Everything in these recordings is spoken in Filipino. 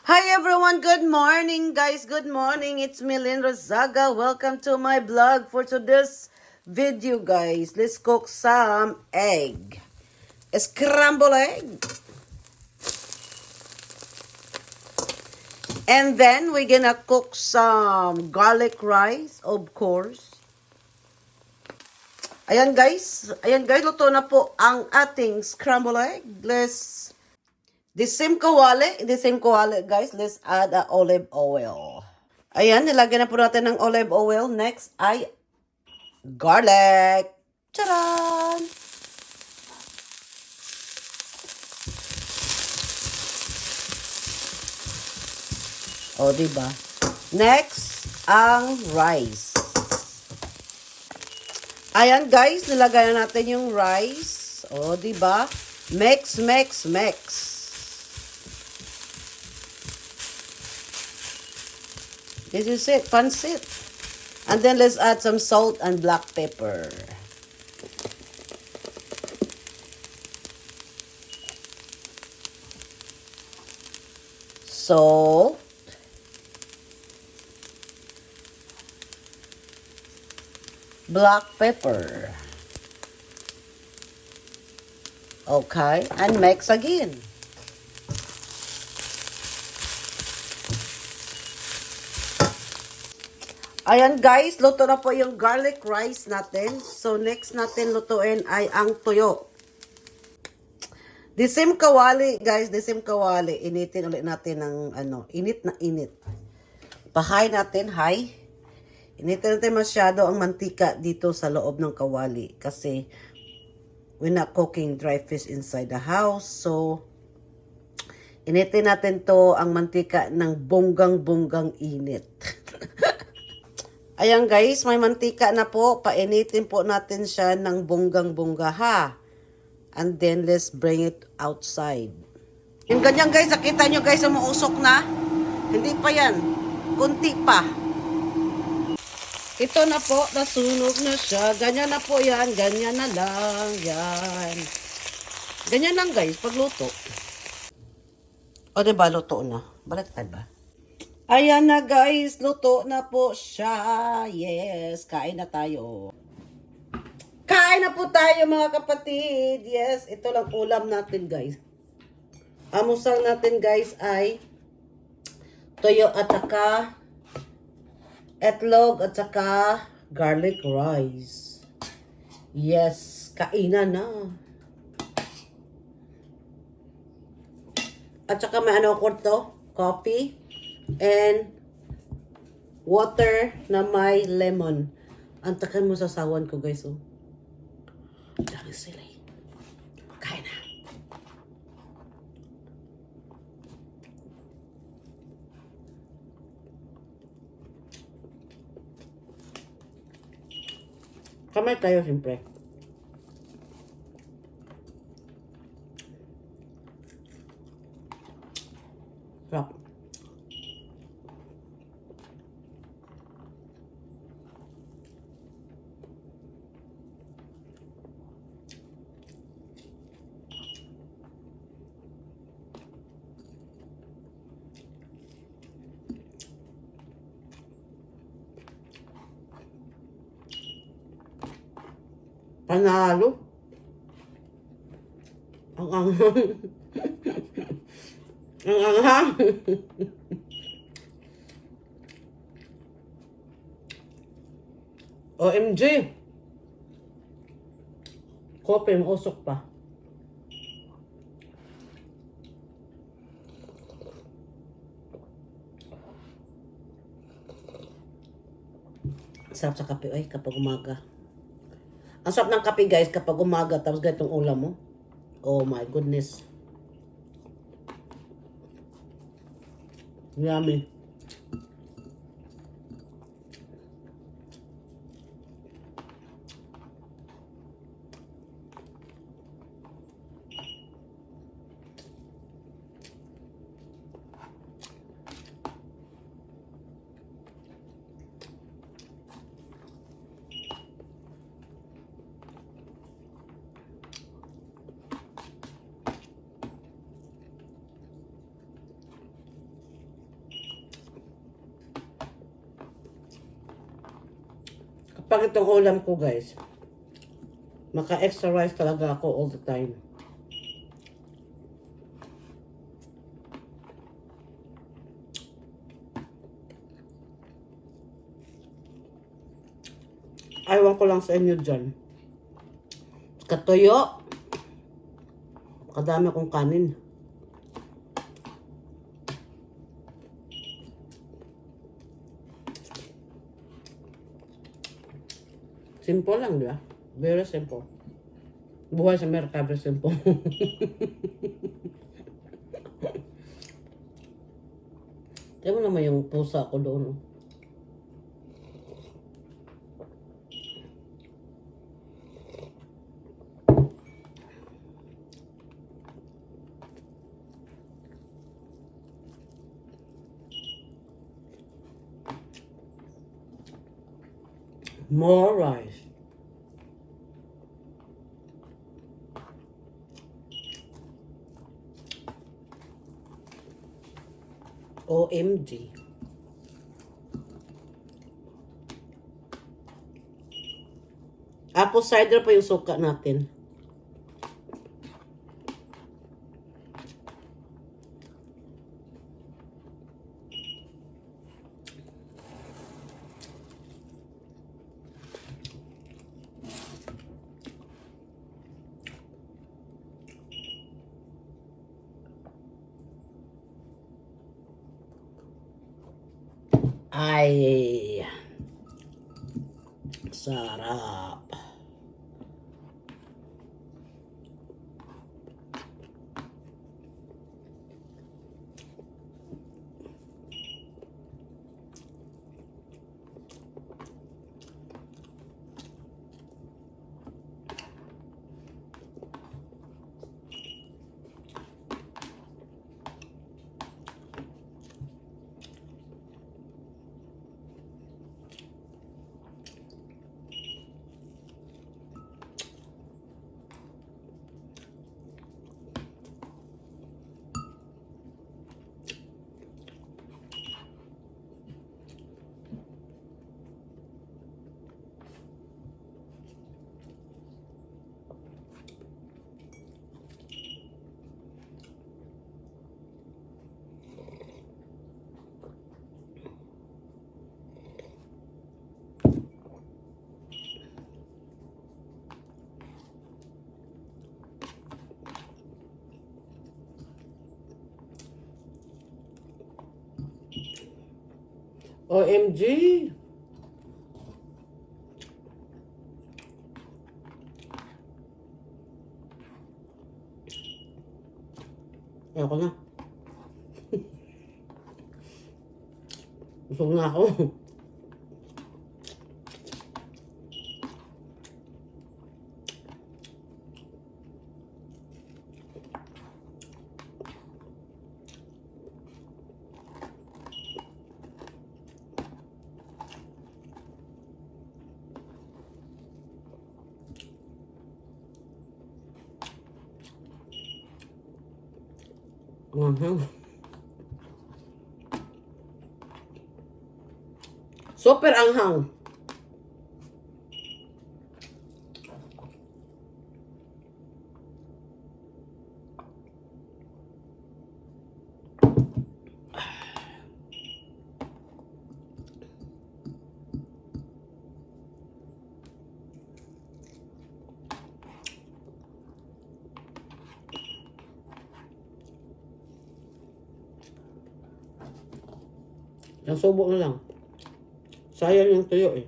Hi everyone, good morning guys, good morning. It's Milin Rozaga. Welcome to my vlog for today's video guys. Let's cook some egg. Scrambled egg. And then we're gonna cook some garlic rice, of course. Ayan guys, luto na po ang ating scrambled egg. The same kawali guys, let's add olive oil. Ayan, nilagyan na po natin ng olive oil. Next ay garlic. Charan! O, diba? Next, ang rice. Ayan guys, nilagay na natin yung rice. O, diba? Mix, mix, mix. This is it, pancit. And then let's add some salt and black pepper. Salt. Black pepper. Okay, and mix again. Ayan guys, luto na po yung garlic rice natin. So next natin lutuin ay ang tuyo. The same kawali guys, the same kawali. Initin ulit natin ng init na init. Pahay natin, high. Initin natin masyado ang mantika dito sa loob ng kawali. Kasi we're not cooking dry fish inside the house. So initin natin to ang mantika ng bonggang-bonggang init. Ayan guys, may mantika na po. Painitin po natin siya ng bonggang-bongga ha. And then let's bring it outside. Yung ganyan guys, nakita nyo guys, umuusok na. Hindi pa yan. Kunti pa. Ito na po, nasunog na siya. Ganyan na po yan. Ganyan na lang. Yan. Ganyan lang guys, pagluto. O diba, luto na. Baliktad ba? Ayan na guys, luto na po siya. Yes, kain na tayo. Kain na po tayo mga kapatid. Yes, ito lang ulam natin guys. Amusang natin guys ay toyo at saka etlog at saka garlic rice. Yes, kainan na. At saka may ano ko to? Coffee. And water na may lemon. Antakan mo sa sawan ko guys. Oh. Dami sila. Kain na. Kamay tayo siyempre. Sarap. Panalo. Ang anghang. Ang anghang. OMG. Kope, usok pa. Sarap sa kape ay kapag umaga. Ang sarap ng kape guys kapag umaga tapos ganitong ulam mo. Oh my goodness. Yummy. pag itong ulam ko guys, maka-extra rice talaga ako all the time. Aywan ko lang sa inyo dyan. Katuyo. Kadami akong kanin. Simple lang, di ba? Very simple. Buhay sa merkado, simple. Kaya mo naman yung pusa ko doon. Oh. More rice. OMG. Apple cider pa yung suka natin. Ay, sarap. OMG! Ayoko na. Busog na ako. Super anghang. Yung subo na lang. Sayang yung tuyo eh.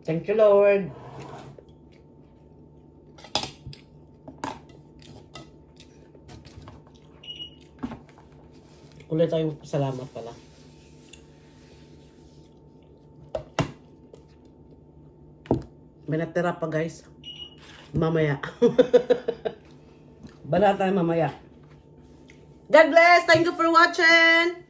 Thank you, Lord. Ulit tayong salamat pala. May natira pa guys. Mamaya. Bala tayo mamaya. God bless. Thank you for watching.